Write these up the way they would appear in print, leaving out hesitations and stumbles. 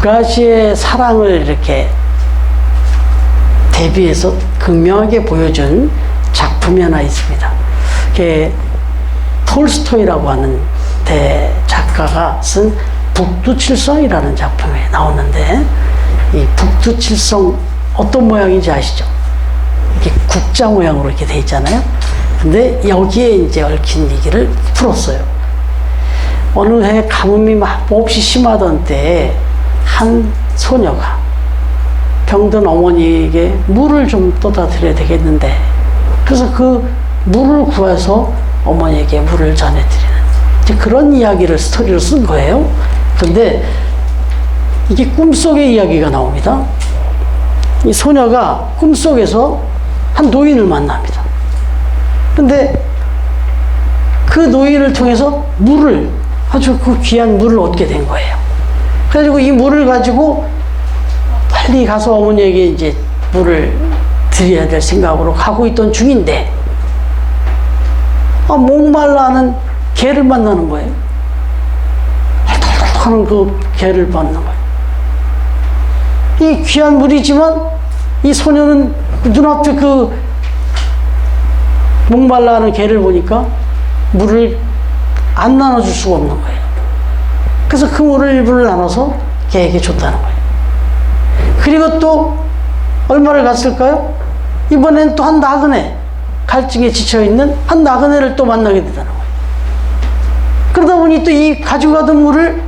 두 가지의 사랑을 이렇게 대비해서 극명하게 보여준 작품이 하나 있습니다. 그게 톨스토이라고 하는 대작가가 쓴 북두칠성이라는 작품에 나오는데, 이 북두칠성 어떤 모양인지 아시죠? 이렇게 국자 모양으로 이렇게 돼 있잖아요. 근데 여기에 이제 얽힌 얘기를 풀었어요. 어느 해 가뭄이 몹시 심하던 때에 한 소녀가 병든 어머니에게 물을 좀 떠다 드려야 되겠는데, 그래서 그 물을 구해서 어머니에게 물을 전해드리는 이제 그런 이야기를 스토리로 쓴 거예요. 근데 이게 꿈속의 이야기가 나옵니다. 이 소녀가 꿈속에서 한 노인을 만납니다. 근데 그 노인을 통해서 물을, 아주 그 귀한 물을 얻게 된 거예요. 그래가지고 이 물을 가지고 빨리 가서 어머니에게 이제 물을 드려야 될 생각으로 가고 있던 중인데, 목말라는 개를 만나는 거예요. 털털 하는 그 개를 만나는 거예요. 이 귀한 물이지만 이 소녀는 눈앞에 그 목말라 하는 개를 보니까 물을 안 나눠줄 수가 없는 거예요. 그래서 그 물을 일부를 나눠서 개에게 줬다는 거예요. 그리고 또 얼마를 갔을까요? 이번엔 또 한 나그네, 갈증에 지쳐있는 한 나그네를 또 만나게 되다는 거예요. 그러다 보니 또 이 가지고 가던 물을,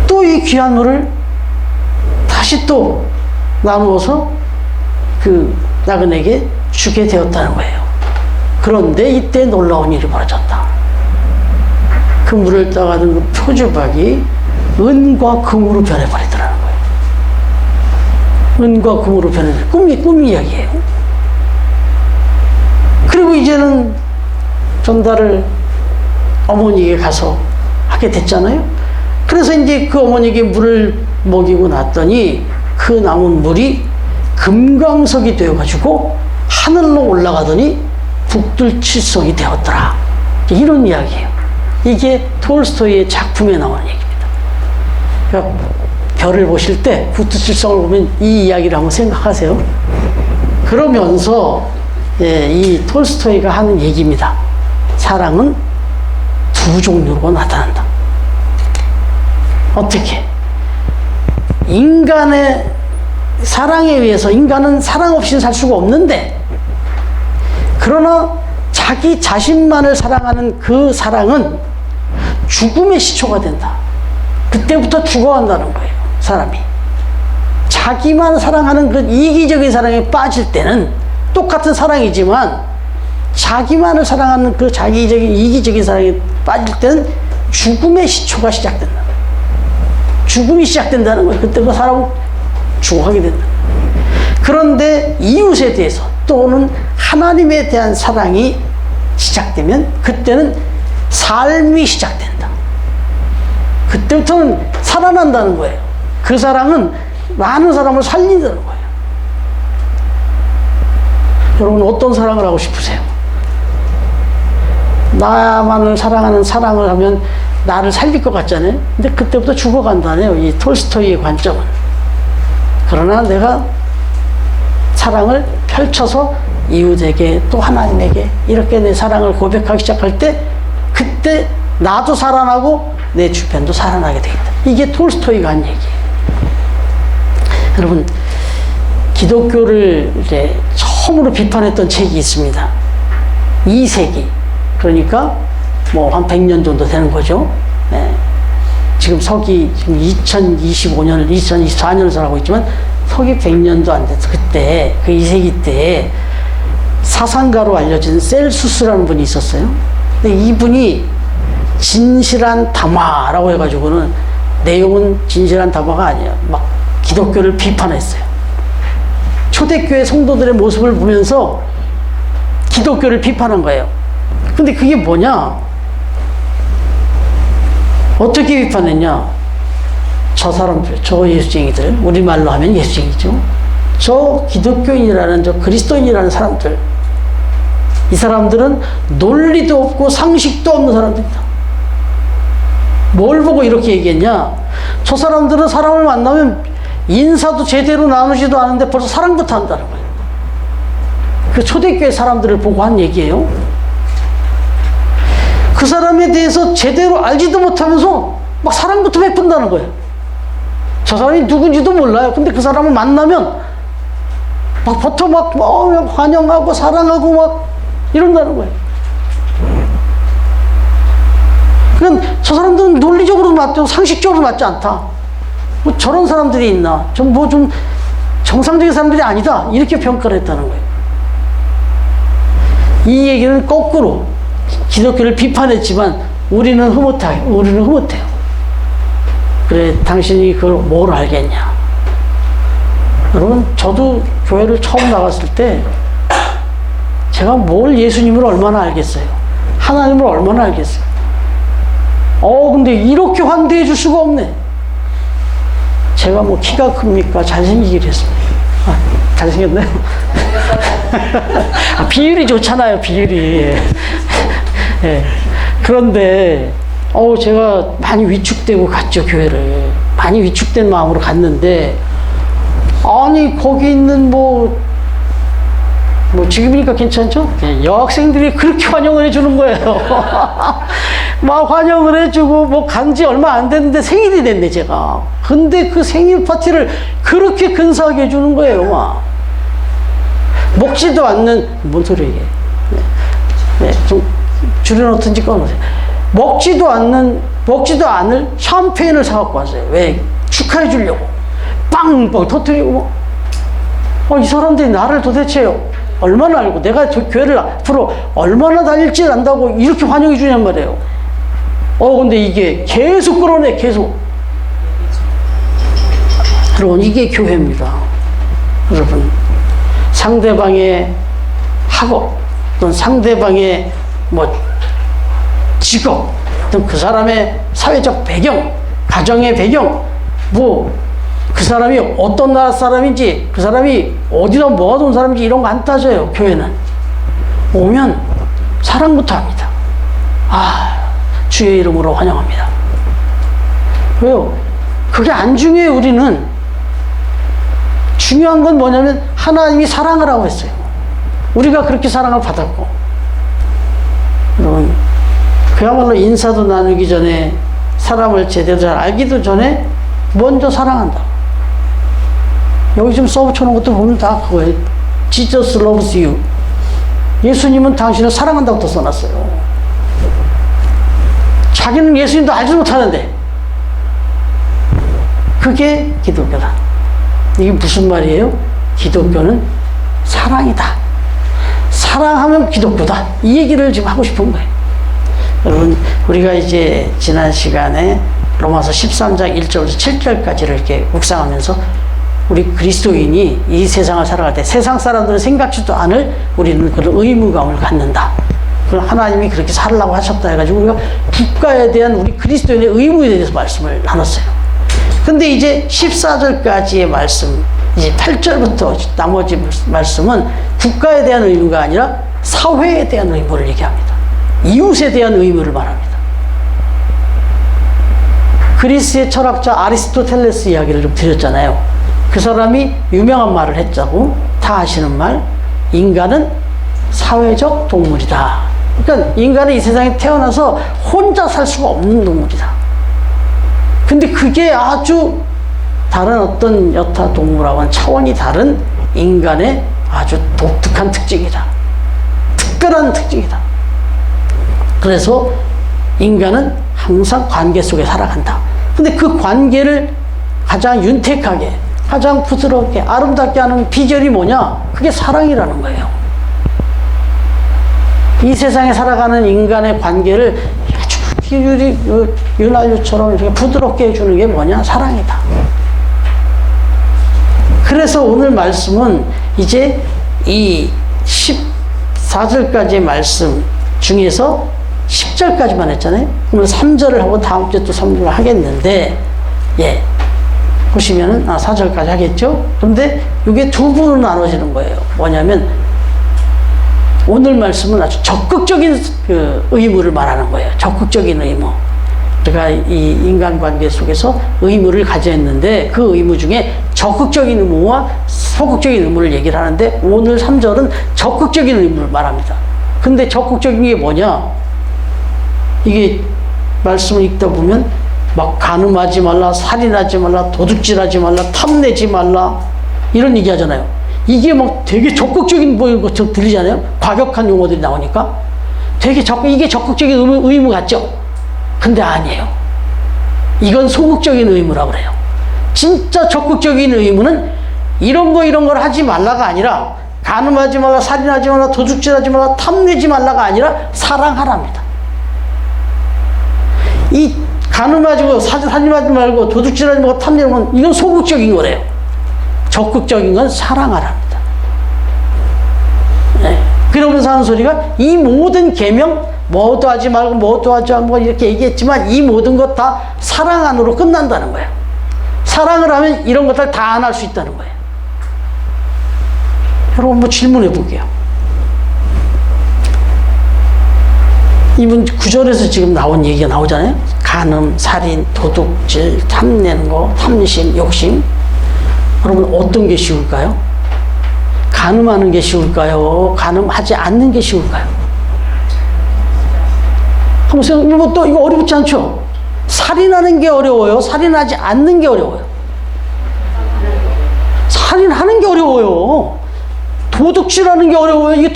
또 이 귀한 물을 다시 또 나누어서 그 나그네에게 주게 되었다는 거예요. 그런데 이때 놀라운 일이 벌어졌다. 그 물을 따가던 그 표주박이 은과 금으로 변해버리더라는 거예요. 은과 금으로 변해버리는 꿈 이야기예요. 그리고 이제는 전달을 어머니에게 가서 하게 됐잖아요. 그래서 이제 그 어머니에게 물을 먹이고 났더니 그 남은 물이 금강석이 되어가지고 하늘로 올라가더니 북두칠성이 되었더라. 이런 이야기예요. 이게 톨스토이의 작품에 나오는 얘기입니다. 그러니까 별을 보실 때 북두칠성을 보면 이 이야기를 한번 생각하세요. 그러면서 이 톨스토이가 하는 얘기입니다. 사랑은 두 종류로 나타난다. 어떻게? 인간의 사랑에 의해서, 인간은 사랑 없이는 살 수가 없는데, 그러나 자기 자신만을 사랑하는 그 사랑은 죽음의 시초가 된다. 그때부터 죽어간다는 거예요, 사람이. 자기만 사랑하는 그 이기적인 사랑에 빠질 때는 똑같은 사랑이지만, 자기만을 사랑하는 그 자기적인 이기적인 사랑에 빠질 때는 죽음의 시초가 시작된다. 죽음이 시작된다는 거예요. 그때 그 사람은 죽어가게 된다. 그런데 이웃에 대해서 또는 하나님에 대한 사랑이 시작되면 그때는 삶이 시작된다. 그때부터는 살아난다는 거예요. 그 사랑은 많은 사람을 살린다는 거예요. 여러분, 어떤 사랑을 하고 싶으세요? 나만을 사랑하는 사랑을 하면 나를 살릴 것 같잖아요. 근데 그때부터 죽어간다네요, 이 톨스토이의 관점은. 그러나 내가 사랑을 펼쳐서 이웃에게 또 하나님에게 이렇게 내 사랑을 고백하기 시작할 때, 그때 나도 살아나고 내 주변도 살아나게 되겠다. 이게 톨스토이가 한 얘기예요. 여러분, 기독교를 이제 처음으로 비판했던 책이 있습니다. 2세기. 그러니까 뭐 한 100년 정도 되는 거죠. 네. 지금 서기 지금 2025년을 2024년을 살아가고 있지만 서기 100년도 안 돼서 그때 그 2세기 때 사상가로 알려진 셀수스라는 분이 있었어요. 근데 이분이 진실한 담화라고 해가지고는 내용은 진실한 담화가 아니에요. 막 기독교를 비판했어요. 초대교회 성도들의 모습을 보면서 기독교를 비판한 거예요. 근데 그게 뭐냐? 어떻게 비판했냐? 저 사람들, 저 예수쟁이들, 우리말로 하면 예수쟁이죠. 저 기독교인이라는, 저 그리스도인이라는 사람들, 이 사람들은 논리도 없고 상식도 없는 사람들이다. 뭘 보고 이렇게 얘기했냐? 저 사람들은 사람을 만나면 인사도 제대로 나누지도 않은데 벌써 사랑부터 한다는 거예요. 그 초대교회 사람들을 보고 한 얘기예요. 그 사람에 대해서 제대로 알지도 못하면서 막 사랑부터 베푼다는 거예요. 저 사람이 누군지도 몰라요. 근데 그 사람을 만나면 막부터 막 환영하고 사랑하고 막 이런다는 거예요. 그러니까 저 사람들은 논리적으로 맞고 상식적으로 맞지 않다. 뭐 저런 사람들이 있나? 좀 정상적인 사람들이 아니다. 이렇게 평가를 했다는 거예요. 이 얘기는 거꾸로 기독교를 비판했지만 우리는 흐뭇해요. 그래, 당신이 그걸 뭘 알겠냐? 여러분, 저도 교회를 처음 나갔을 때 제가 뭘 예수님을 얼마나 알겠어요? 하나님을 얼마나 알겠어요? 근데 이렇게 환대해 줄 수가 없네. 제가 뭐 키가 큽니까? 잘생기기로 했습니다. 잘생겼나요? 비율이 좋잖아요, 비율이. 예. 그런데, 제가 많이 위축되고 갔죠, 교회를. 많이 위축된 마음으로 갔는데, 아니, 거기 있는 지금이니까 괜찮죠? 여학생들이 그렇게 환영을 해주는 거예요. 막 환영을 해주고, 간지 얼마 안 됐는데 생일이 됐네, 제가. 근데 그 생일 파티를 그렇게 근사하게 해주는 거예요, 막. 먹지도 않는, 뭔 소리야, 이게. 네, 좀 줄여놓든지 꺼놓으세요. 먹지도 않을 샴페인을 사갖고 왔어요. 왜? 축하해 주려고. 빵빵 터뜨리고, 이 사람들이 나를 도대체 얼마나 알고 내가 교회를 앞으로 얼마나 다닐지 안다고 이렇게 환영해 주냔 말이에요. 근데 이게 계속 끌어내, 계속. 여러분, 이게 교회입니다. 여러분, 상대방의 학업, 또는 상대방의 직업, 또는 그 사람의 사회적 배경, 가정의 배경, 그 사람이 어떤 나라 사람인지, 그 사람이 어디서 모아둔 사람인지 이런 거 안 따져요, 교회는. 오면 사랑부터 합니다. 주의 이름으로 환영합니다. 왜요? 그게 안 중요해요, 우리는. 중요한 건 뭐냐면 하나님이 사랑을 하고 있어요. 우리가 그렇게 사랑을 받았고. 여러분, 그야말로 인사도 나누기 전에, 사람을 제대로 잘 알기도 전에 먼저 사랑한다. 여기 좀 써붙여놓은 것도 보면 다 그거예요. Jesus loves you. 예수님은 당신을 사랑한다고 또 써놨어요. 자기는 예수님도 알지도 못하는데. 그게 기독교다. 이게 무슨 말이에요? 기독교는 사랑이다. 사랑하면 기독교다. 이 얘기를 지금 하고 싶은 거예요. 여러분, 우리가 이제 지난 시간에 로마서 13장 1절에서 7절까지를 이렇게 묵상하면서 우리 그리스도인이 이 세상을 살아갈 때 세상 사람들은 생각지도 않을 우리는 그런 의무감을 갖는다. 그럼 하나님이 그렇게 살라고 하셨다 해가지고 우리가 국가에 대한 우리 그리스도인의 의무에 대해서 말씀을 나눴어요. 근데 이제 14절까지의 말씀, 이제 8절부터 나머지 말씀은 국가에 대한 의무가 아니라 사회에 대한 의무를 얘기합니다. 이웃에 대한 의무를 말합니다. 그리스의 철학자 아리스토텔레스 이야기를 좀 드렸잖아요. 그 사람이 유명한 말을 했자고, 다 아시는 말, 인간은 사회적 동물이다. 그러니까 인간은 이 세상에 태어나서 혼자 살 수가 없는 동물이다. 근데 그게 아주 다른 어떤 여타 동물하고는 차원이 다른 인간의 아주 독특한 특징이다. 특별한 특징이다. 그래서 인간은 항상 관계 속에 살아간다. 근데 그 관계를 가장 윤택하게, 가장 부드럽게, 아름답게 하는 비결이 뭐냐? 그게 사랑이라는 거예요. 이 세상에 살아가는 인간의 관계를 아주 윤활유처럼 이렇게 부드럽게 해주는 게 뭐냐? 사랑이다. 그래서 오늘 말씀은 이제 이 14절까지의 말씀 중에서 10절까지만 했잖아요. 오늘 3절을 하고 다음 주에 또 3절을 하겠는데, 보시면은 4절까지 하겠죠. 그런데 이게 두 부로 나눠지는 거예요. 뭐냐면 오늘 말씀은 아주 적극적인 그 의무를 말하는 거예요. 적극적인 의무. 우리가 이 인간관계 속에서 의무를 가져야 했는데 그 의무 중에 적극적인 의무와 소극적인 의무를 얘기를 하는데 오늘 3절은 적극적인 의무를 말합니다. 근데 적극적인 게 뭐냐? 이게 말씀을 읽다 보면 막 간음하지 말라, 살인하지 말라, 도둑질하지 말라, 탐내지 말라 이런 얘기 하잖아요. 이게 막 되게 적극적인 것처럼 들리잖아요. 과격한 용어들이 나오니까 되게 이게 적극적인 의무 같죠? 근데 아니에요. 이건 소극적인 의무라고 그래요. 진짜 적극적인 의무는 이런 걸 하지 말라가 아니라 간음하지 말라, 살인하지 말라, 도둑질하지 말라, 탐내지 말라가 아니라 사랑하랍니다. 이 간음하지 말고 살인하지 말고 도둑질하지 말고 탐내는 건 이건 소극적인 거래요. 적극적인 건 사랑하랍니다. 네. 그러면서 하는 소리가 이 모든 계명 뭐도 하지 말고 뭐도 하지 말고 이렇게 얘기했지만 이 모든 것 다 사랑 안으로 끝난다는 거예요. 사랑을 하면 이런 것들 다 안 할 수 있다는 거예요. 여러분 뭐 질문해 볼게요. 이분 9절에서 지금 나온 얘기가 나오잖아요. 간음, 살인, 도둑질, 탐내는 거, 탐심, 욕심. 여러분 어떤 게 쉬울까요? 간음하는 게 쉬울까요? 간음하지 않는 게 쉬울까요? 한번 생각해보면 또 이거 어렵지 않죠? 살인하는 게 어려워요? 살인하지 않는 게 어려워요? 살인하는 게 어려워요. 도둑질하는 게 어려워요. 이게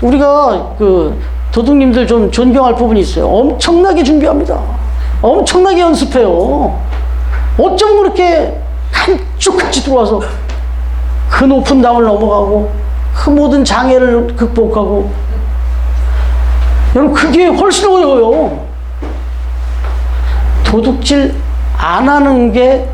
우리가 도둑님들 좀 존경할 부분이 있어요. 엄청나게 준비합니다. 엄청나게 연습해요. 어쩜 그렇게 감쪽같이 들어와서 그 높은 담을 넘어가고 그 모든 장애를 극복하고 여러분 그게 훨씬 어려워요. 도둑질 안 하는 게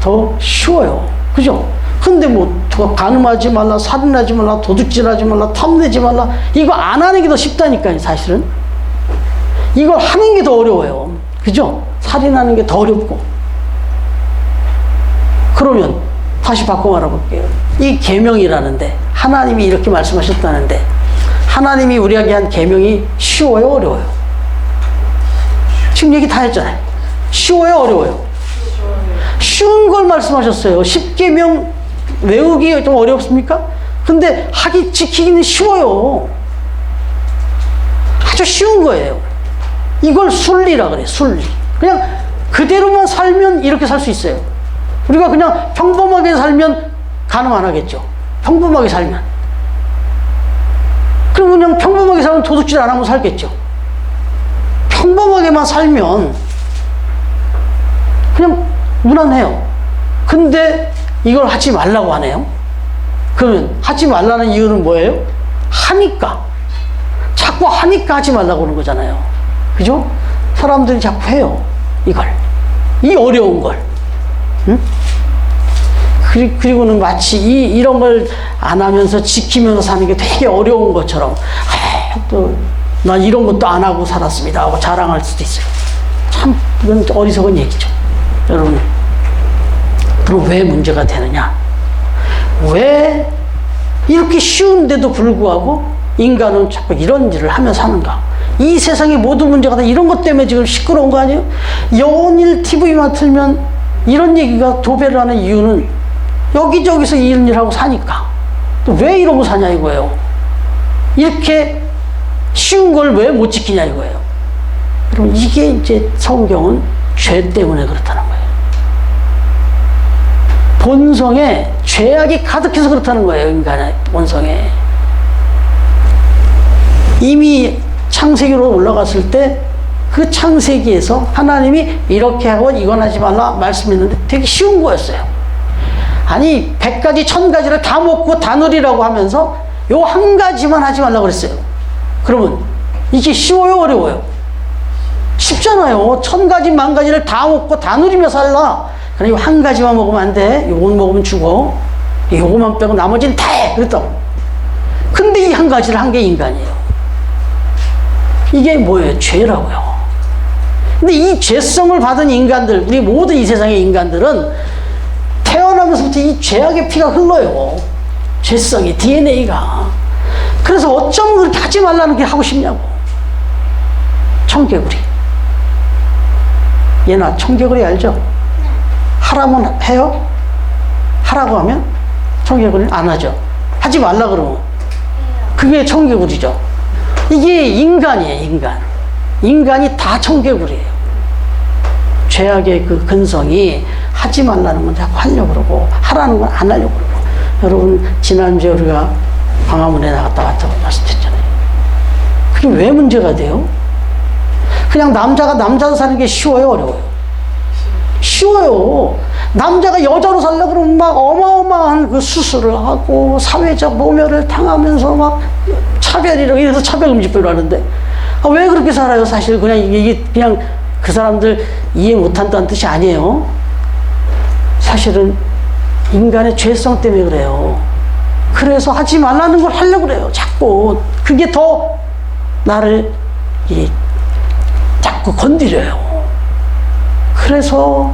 더 쉬워요. 그죠? 근데 뭐 간음하지 말라, 살인하지 말라, 도둑질하지 말라, 탐내지 말라 이거 안 하는 게 더 쉽다니까요. 사실은 이걸 하는 게 더 어려워요. 그죠? 살인하는 게 더 어렵고. 그러면 다시 바꿔 말해볼게요. 이 계명이라는데 하나님이 이렇게 말씀하셨다는데 하나님이 우리에게 한 계명이 쉬워요, 어려워요? 지금 얘기 다 했잖아요. 쉬워요, 어려워요? 쉬운 걸 말씀하셨어요. 10계명 외우기 좀 어렵습니까? 근데 지키기는 쉬워요. 아주 쉬운 거예요. 이걸 순리라 그래요. 순리. 그냥 그대로만 살면 이렇게 살 수 있어요. 우리가 그냥 평범하게 살면 간음 안 하겠죠. 평범하게 살면. 그럼 그냥 평범하게 살면 도둑질 안 하고 살겠죠. 평범하게만 살면 그냥 무난해요. 근데 이걸 하지 말라고 하네요. 그러면 하지 말라는 이유는 뭐예요? 하니까. 자꾸 하니까 하지 말라고 하는 거잖아요. 그죠? 사람들이 자꾸 해요. 이걸. 이 어려운 걸. 응? 그리고는 마치 이런 걸 안 하면서 지키면서 사는 게 되게 어려운 것처럼 난 이런 것도 안 하고 살았습니다 하고 자랑할 수도 있어요. 참 이건 어리석은 얘기죠. 여러분 그럼 왜 문제가 되느냐? 왜 이렇게 쉬운데도 불구하고 인간은 자꾸 이런 일을 하며 사는가? 이 세상의 모든 문제가 다 이런 것 때문에 지금 시끄러운 거 아니에요? 영일 TV만 틀면 이런 얘기가 도배를 하는 이유는 여기저기서 이런 일하고 사니까. 또 왜 이러고 사냐 이거예요. 이렇게 쉬운 걸 왜 못 지키냐 이거예요. 그럼 이게 이제 성경은 죄 때문에 그렇다는 거예요. 본성에 죄악이 가득해서 그렇다는 거예요. 인간의 본성에. 이미 창세기로 올라갔을 때 그 창세기에서 하나님이 이렇게 하고 이건 하지 말라 말씀했는데 되게 쉬운 거였어요. 아니 100가지 1000가지를 다 먹고 다 누리라고 하면서 요 한 가지만 하지 말라고 그랬어요. 그러면 이게 쉬워요, 어려워요? 쉽잖아요. 1000가지 10,000가지를 다 먹고 다 누리며 살라. 그럼 요 한 가지만 먹으면 안 돼. 요건 먹으면 죽어. 요거만 빼고 나머지는 다 해. 그랬다고. 근데 이 한 가지를 한 게 인간이에요. 이게 뭐예요? 죄라고요. 근데 이 죄성을 받은 인간들, 우리 모든 이 세상의 인간들은 태어나면서부터 이 죄악의 피가 흘러요. 죄성이, DNA가. 그래서 어쩌면 그렇게 하지 말라는 게 하고 싶냐고. 청개구리. 얘나 청개구리 알죠? 하라면 해요? 하라고 하면 청개구리는 안 하죠. 하지 말라 그러면 그게 청개구리죠. 이게 인간이에요, 인간. 인간이 다 청개구리예요. 죄악의 그 근성이 하지 말라는 건 자꾸 하려고 그러고 하라는 건 안 하려고 그러고. 여러분 지난주에 우리가 광화문에 나갔다 왔다고 말씀드렸잖아요. 그게 왜 문제가 돼요? 그냥 남자가 남자로 사는 게 쉬워요, 어려워요? 쉬워요. 남자가 여자로 살려고 그러면 막 어마어마한 그 수술을 하고 사회적 모멸을 당하면서 막 차별이라고 이래서 차별금지법을 하는데 왜 그렇게 살아요? 사실 그냥 이게 그냥 그 사람들 이해 못한다는 뜻이 아니에요. 사실은 인간의 죄성 때문에 그래요. 그래서 하지 말라는 걸 하려고 그래요. 자꾸 그게 더 나를 자꾸 건드려요. 그래서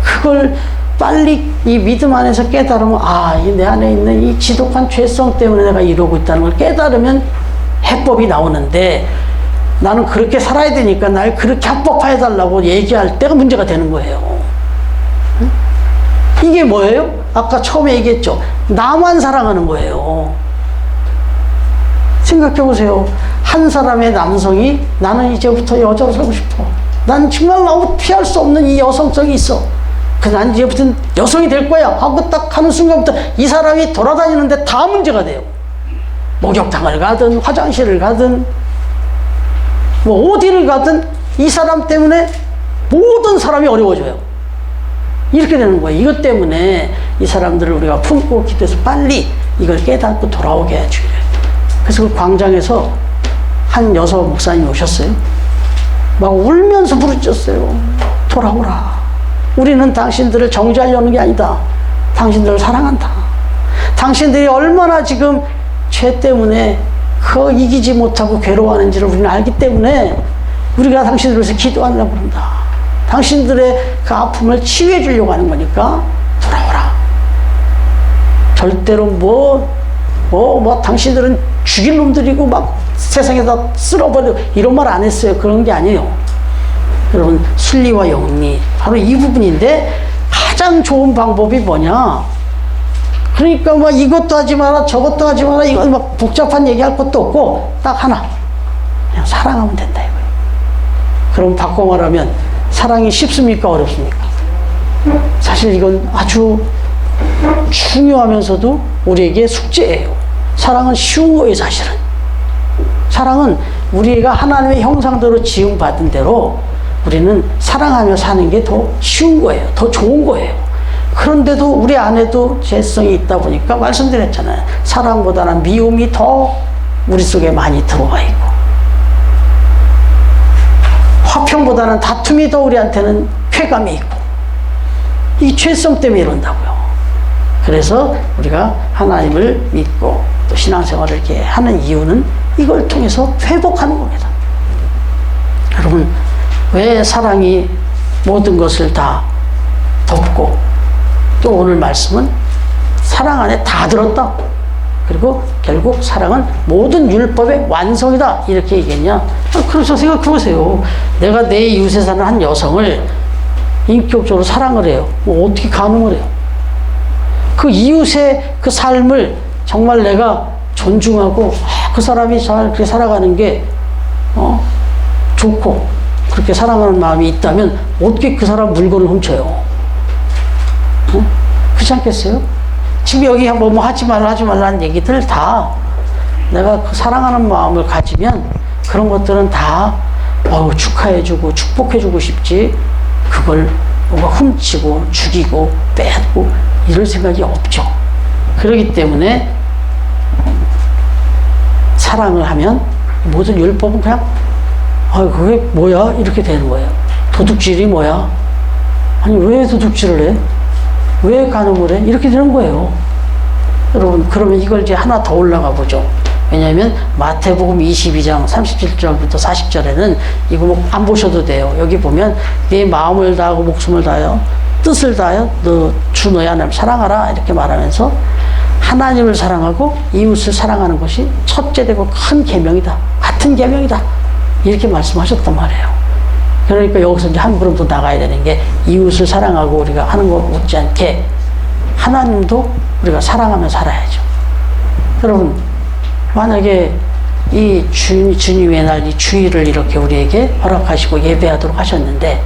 그걸 빨리 이 믿음 안에서 깨달으면 내 안에 있는 이 지독한 죄성 때문에 내가 이러고 있다는 걸 깨달으면 해법이 나오는데 나는 그렇게 살아야 되니까 날 그렇게 합법화해달라고 얘기할 때가 문제가 되는 거예요. 응? 이게 뭐예요? 아까 처음에 얘기했죠. 나만 사랑하는 거예요. 생각해 보세요. 한 사람의 남성이 나는 이제부터 여자로 살고 싶어. 난 정말 너무 피할 수 없는 이 여성성이 있어. 난 이제부터 여성이 될 거야 하고 딱 하는 순간부터 이 사람이 돌아다니는데 다 문제가 돼요. 목욕탕을 가든 화장실을 가든 뭐 어디를 가든 이 사람 때문에 모든 사람이 어려워져요. 이렇게 되는 거예요. 이것 때문에 이 사람들을 우리가 품고 기도해서 빨리 이걸 깨닫고 돌아오게 해줘요. 그래서 그 광장에서 한 여성 목사님이 오셨어요. 막 울면서 부르짖었어요. 돌아오라. 우리는 당신들을 정죄하려는 게 아니다. 당신들을 사랑한다. 당신들이 얼마나 지금 죄 때문에 그 이기지 못하고 괴로워하는지를 우리는 알기 때문에 우리가 당신들을 위해서 기도하려고 그런다. 당신들의 그 아픔을 치유해 주려고 하는 거니까 돌아오라. 절대로 당신들은 죽일 놈들이고 막 세상에다 쓸어버리고 이런 말 안 했어요. 그런 게 아니에요. 여러분 순리와 영리 바로 이 부분인데 가장 좋은 방법이 뭐냐? 그러니까 막 이것도 하지 마라 저것도 하지 마라 이거 막 복잡한 얘기할 것도 없고 딱 하나 그냥 사랑하면 된다 이거예요. 그럼 바꿔 말하면 사랑이 쉽습니까 어렵습니까? 사실 이건 아주 중요하면서도 우리에게 숙제예요. 사랑은 쉬운 거예요. 사실은 사랑은 우리가 하나님의 형상대로 지음받은 대로 우리는 사랑하며 사는 게 더 쉬운 거예요. 더 좋은 거예요. 그런데도 우리 안에도 죄성이 있다 보니까 말씀드렸잖아요. 사랑보다는 미움이 더 우리 속에 많이 들어와 있고 화평보다는 다툼이 더 우리한테는 쾌감이 있고 이 죄성 때문에 이런다고요. 그래서 우리가 하나님을 믿고 또 신앙생활을 이렇게 하는 이유는 이걸 통해서 회복하는 겁니다. 여러분 왜 사랑이 모든 것을 다 덮고 또 오늘 말씀은 사랑 안에 다 들었다. 그리고 결국 사랑은 모든 율법의 완성이다. 이렇게 얘기했냐? 그래서 생각해 보세요. 내가 내 이웃에 사는 한 여성을 인격적으로 사랑을 해요. 뭐 어떻게 가능을 해요? 그 이웃의 그 삶을 정말 내가 존중하고 그 사람이 잘 그렇게 살아가는 게 좋고 그렇게 사랑하는 마음이 있다면 어떻게 그 사람 물건을 훔쳐요? 그렇지 않겠어요? 지금 여기 뭐 하지 말라는 얘기들 다 내가 그 사랑하는 마음을 가지면 그런 것들은 다 축하해주고 축복해주고 싶지 그걸 뭔가 훔치고 죽이고 빼앗고 이럴 생각이 없죠. 그렇기 때문에 사랑을 하면 모든 율법은 그냥 그게 뭐야? 이렇게 되는 거예요. 도둑질이 뭐야? 아니 왜 도둑질을 해? 왜 간음을 해? 이렇게 되는 거예요. 여러분 그러면 이걸 이제 하나 더 올라가 보죠. 왜냐하면 마태복음 22장 37절부터 40절에는 이거 뭐 안 보셔도 돼요. 여기 보면 내 마음을 다하고 목숨을 다하여 뜻을 다하여 너 주 너의 하나님을 사랑하라 이렇게 말하면서 하나님을 사랑하고 이웃을 사랑하는 것이 첫째 되고 큰 계명이다. 같은 계명이다. 이렇게 말씀하셨단 말이에요. 그러니까 여기서 이제 한 걸음 더 나가야 되는 게 이웃을 사랑하고 우리가 하는 것 못지않게 하나님도 우리가 사랑하며 살아야죠. 여러분, 만약에 이 주님의 날, 이 주일을 이렇게 우리에게 허락하시고 예배하도록 하셨는데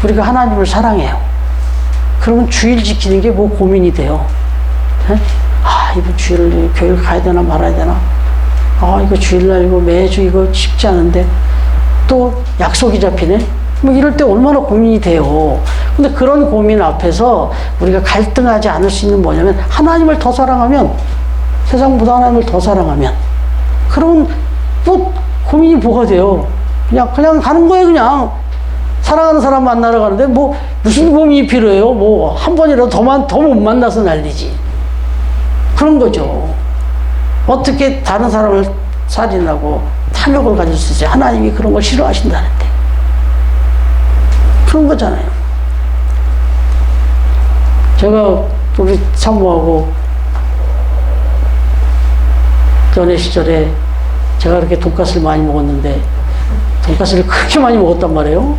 우리가 하나님을 사랑해요. 그러면 주일 지키는 게 뭐 고민이 돼요. 네? 아, 이번 주일을 교회를 가야 되나 말아야 되나? 아, 이거 주일날 이거 매주 이거 쉽지 않은데 또 약속이 잡히네? 뭐 이럴 때 얼마나 고민이 돼요. 근데 그런 고민 앞에서 우리가 갈등하지 않을 수 있는 뭐냐면 하나님을 더 사랑하면, 세상보다 하나님을 더 사랑하면, 그러면 뭐 고민이 뭐가 돼요. 그냥 가는 거예요. 그냥 사랑하는 사람 만나러 가는데 뭐 무슨 고민이 필요해요. 뭐 한 번이라도 더 못 만나서 난리지. 그런 거죠. 어떻게 다른 사람을 살인하고 탐욕을 가질 수 있어요? 하나님이 그런 걸 싫어하신다는데. 그런 거잖아요. 제가 우리 사모하고 연애 시절에 제가 그렇게 돈가스를 많이 먹었는데, 돈가스를 그렇게 많이 먹었단 말이에요.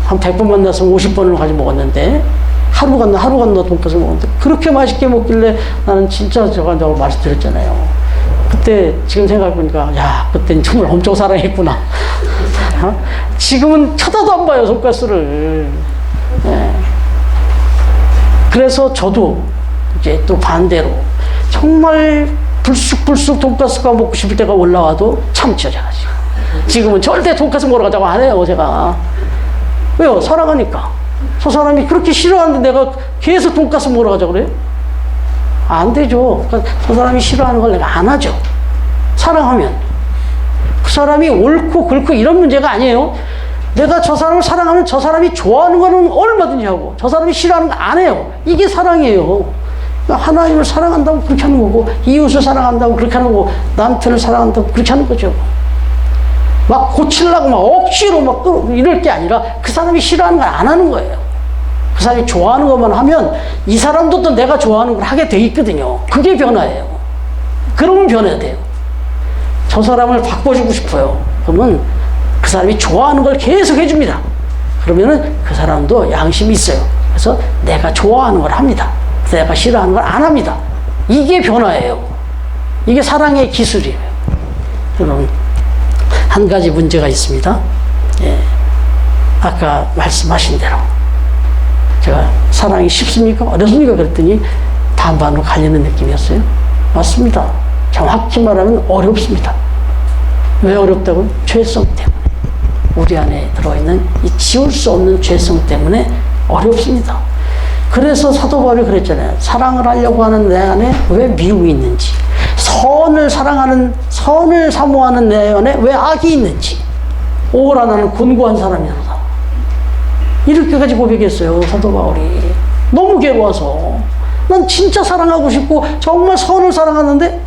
한 100번 만났으면 50번을 가지고 먹었는데, 하루 건너 돈가스 먹었는데, 그렇게 맛있게 먹길래 나는 진짜 저가 말씀드렸잖아요. 그때 지금 생각해보니까, 야, 그땐 정말 엄청 사랑했구나. 어? 지금은 쳐다도 안 봐요, 돈가스를. 네. 그래서 저도 이제 또 반대로 정말 불쑥불쑥 돈가스가 먹고 싶을 때가 올라와도 참죠, 제가 지금은 절대 돈가스 먹으러 가자고 안 해요, 제가. 왜요? 사랑하니까. 저 사람이 그렇게 싫어하는데 내가 계속 돈가스 먹으러 가자고 그래요? 안 되죠. 그러니까 저 사람이 싫어하는 걸 내가 안 하죠. 사랑하면. 그 사람이 옳고 그렇고 이런 문제가 아니에요. 내가 저 사람을 사랑하면 저 사람이 좋아하는 거는 얼마든지 하고, 저 사람이 싫어하는 거 안 해요. 이게 사랑이에요. 그러니까 하나님을 사랑한다고 그렇게 하는 거고, 이웃을 사랑한다고 그렇게 하는 거고, 남편을 사랑한다고 그렇게 하는 거죠. 막 고치려고 막 억지로 막 이럴 게 아니라 그 사람이 싫어하는 걸 안 하는 거예요. 그 사람이 좋아하는 것만 하면 이 사람도 또 내가 좋아하는 걸 하게 돼 있거든요. 그게 변화예요. 그러면 변해야 돼요. 저 사람을 바꿔주고 싶어요. 그러면 그 사람이 좋아하는 걸 계속 해줍니다. 그러면은 그 사람도 양심이 있어요. 그래서 내가 좋아하는 걸 합니다. 내가 싫어하는 걸 안 합니다. 이게 변화예요. 이게 사랑의 기술이에요. 여러분, 한 가지 문제가 있습니다. 예. 아까 말씀하신 대로 제가 사랑이 쉽습니까? 어렵습니까? 그랬더니 반반으로 갈리는 느낌이었어요. 맞습니다. 정확히 말하면 어렵습니다. 왜 어렵다고요? 죄성 때문에. 우리 안에 들어있는 이 지울 수 없는 죄성 때문에 어렵습니다. 그래서 사도 바울이 그랬잖아요. 사랑을 하려고 하는 내 안에 왜 미움이 있는지, 선을 사모하는 내 안에 왜 악이 있는지, 오라 나는 곤고한 사람이로다. 이렇게까지 고백했어요, 사도 바울이. 너무 괴로워서. 난 진짜 사랑하고 싶고 정말 선을 사랑하는데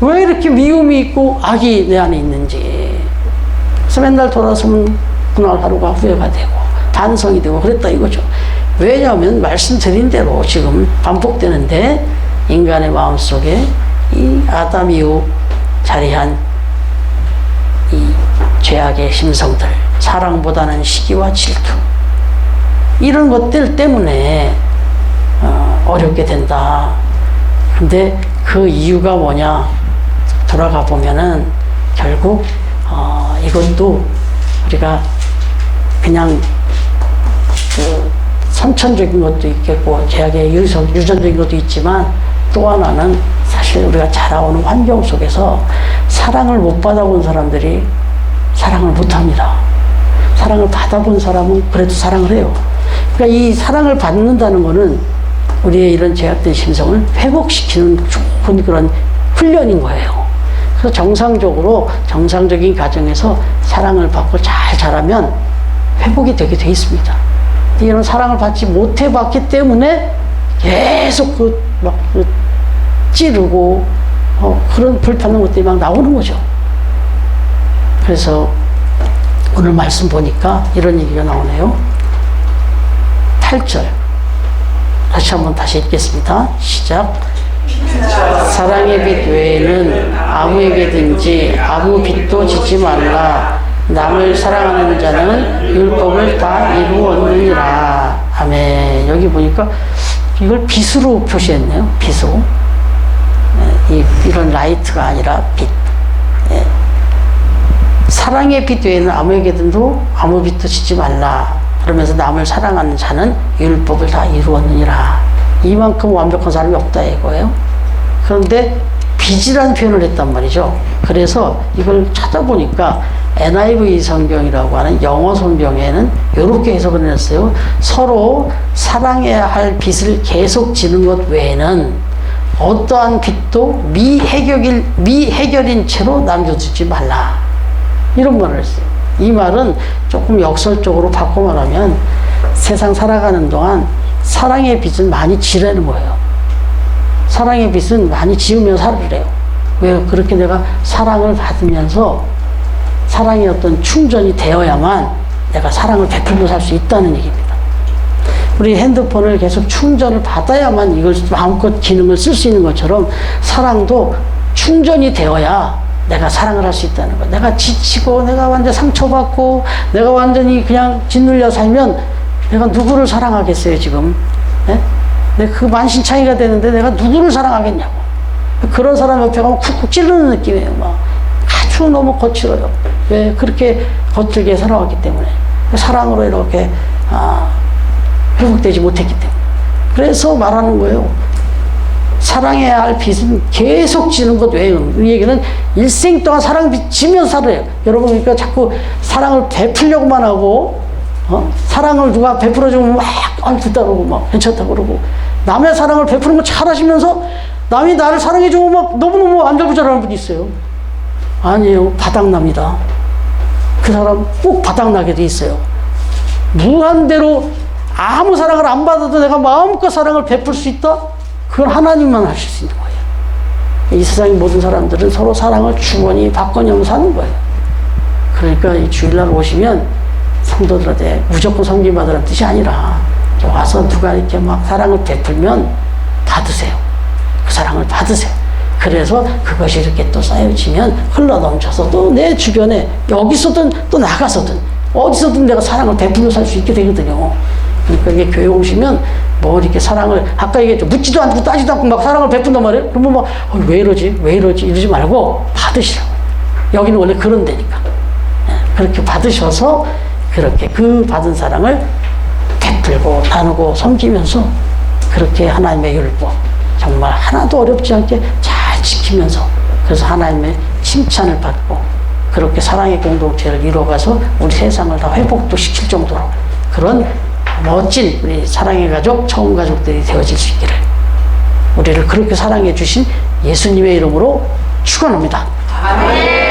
왜 이렇게 미움이 있고 악이 내 안에 있는지. 그래서 맨날 돌아서면 그날 하루가 후회가 되고 반성이 되고 그랬다 이거죠. 왜냐하면 말씀드린 대로 지금 반복되는데, 인간의 마음속에 이 아담 이후 자리한 이 죄악의 심성들, 사랑보다는 시기와 질투, 이런 것들 때문에 어렵게 된다. 근데 그 이유가 뭐냐 돌아가 보면은 결국 이것도 우리가 그냥 그 선천적인 것도 있겠고 죄악의 유전적인 것도 있지만, 또 하나는 사실 우리가 자라오는 환경 속에서 사랑을 못 받아본 사람들이 사랑을 못 합니다. 사랑을 받아본 사람은 그래도 사랑을 해요. 그러니까 이 사랑을 받는다는 거는 우리의 이런 죄악된 심성을 회복시키는 좋은 그런 훈련인 거예요. 그래서 정상적인 가정에서 사랑을 받고 잘 자라면 회복이 되게 돼 있습니다. 이런 사랑을 받지 못해 봤기 때문에 계속 찌르고 그런 불편한 것들이 막 나오는 거죠. 그래서 오늘 말씀 보니까 이런 얘기가 나오네요. 8절 다시 읽겠습니다. 시작. 사랑의 빛 외에는 아무에게든지 아무 빛도 지지 말라. 남을 사랑하는 자는 율법을 다 이루었느니라. 아멘. 여기 보니까 이걸 빛으로 표시했네요. 빛으로. 이런 라이트가 아니라 빛. 예. 사랑의 빛 외에는 아무에게도 아무 빛도 지지 말라. 그러면서 남을 사랑하는 자는 율법을 다 이루었느니라. 이만큼 완벽한 사람이 없다 이거예요. 그런데 빛이라는 표현을 했단 말이죠. 그래서 이걸 찾아보니까 NIV 성경이라고 하는 영어 성경에는 이렇게 해석을 해놨어요. 서로 사랑해야 할 빛을 계속 지는 것 외에는 어떠한 빛도 미해결인 채로 남겨두지 말라. 이런 말을 했어요. 이 말은 조금 역설적으로 바꿔 말하면 세상 살아가는 동안 사랑의 빛은 많이 지르는 거예요. 사랑의 빛은 많이 지으며 살으래요. 왜? 그렇게 내가 사랑을 받으면서 사랑의 어떤 충전이 되어야만 내가 사랑을 베풀며 살 수 있다는 얘기입니다. 우리 핸드폰을 계속 충전을 받아야만 이걸 마음껏 기능을 쓸 수 있는 것처럼 사랑도 충전이 되어야 내가 사랑을 할 수 있다는 거야. 내가 지치고 내가 완전 상처받고 내가 완전히 그냥 짓눌려 살면 내가 누구를 사랑하겠어요 지금. 네? 내가 그 만신창이가 되는데 내가 누구를 사랑하겠냐고. 그런 사람 옆에 가면 쿡쿡 찌르는 느낌이에요. 막 아주 너무 거칠어요. 왜? 그렇게 거칠게 살아왔기 때문에. 사랑으로 이렇게 회복되지 못했기 때문에. 그래서 말하는 거예요. 사랑해야 할 빛은 계속 지는 것 외에요. 이 얘기는 일생 동안 사랑 지면서 살아요. 여러분, 그러니까 자꾸 사랑을 베풀려고만 하고, 사랑을 누가 베풀어주면 막, 듣다 그러고, 막, 괜찮다 그러고, 남의 사랑을 베푸는 거 잘하시면서, 남이 나를 사랑해주고 막 너무너무 안절부절하는 분이 있어요. 아니에요. 바닥납니다. 그 사람 꼭 바닥나게 돼 있어요. 무한대로 아무 사랑을 안 받아도 내가 마음껏 사랑을 베풀 수 있다? 그건 하나님만 하실 수 있는 거예요. 이 세상의 모든 사람들은 서로 사랑을 주거니 받거니 하면서 사는 거예요. 그러니까 이 주일날 오시면 성도들한테 무조건 섬김 받으라는 뜻이 아니라 와서 누가 이렇게 막 사랑을 베풀면 받으세요. 그 사랑을 받으세요. 그래서 그것이 이렇게 또 쌓여지면 흘러넘쳐서 또 내 주변에 여기서든 또 나가서든 어디서든 내가 사랑을 베풀며 살 수 있게 되거든요. 그러니까 이게 교회 오시면 뭐 이렇게 사랑을 아까 얘기했죠. 묻지도 않고 따지도 않고 막 사랑을 베푼단 말이에요. 그러면 막 왜 이러지? 왜 이러지? 이러지 말고 받으시라고. 여기는 원래 그런 데니까. 그렇게 받으셔서 그렇게 그 받은 사랑을 베풀고 나누고 섬기면서 그렇게 하나님의 율법 정말 하나도 어렵지 않게 잘 지키면서 그래서 하나님의 칭찬을 받고 그렇게 사랑의 공동체를 이루어가서 우리 세상을 다 회복도 시킬 정도로 그런 멋진 우리 사랑의 가족, 처음 가족들이 되어질 수 있기를 우리를 그렇게 사랑해 주신 예수님의 이름으로 축원합니다. 아멘.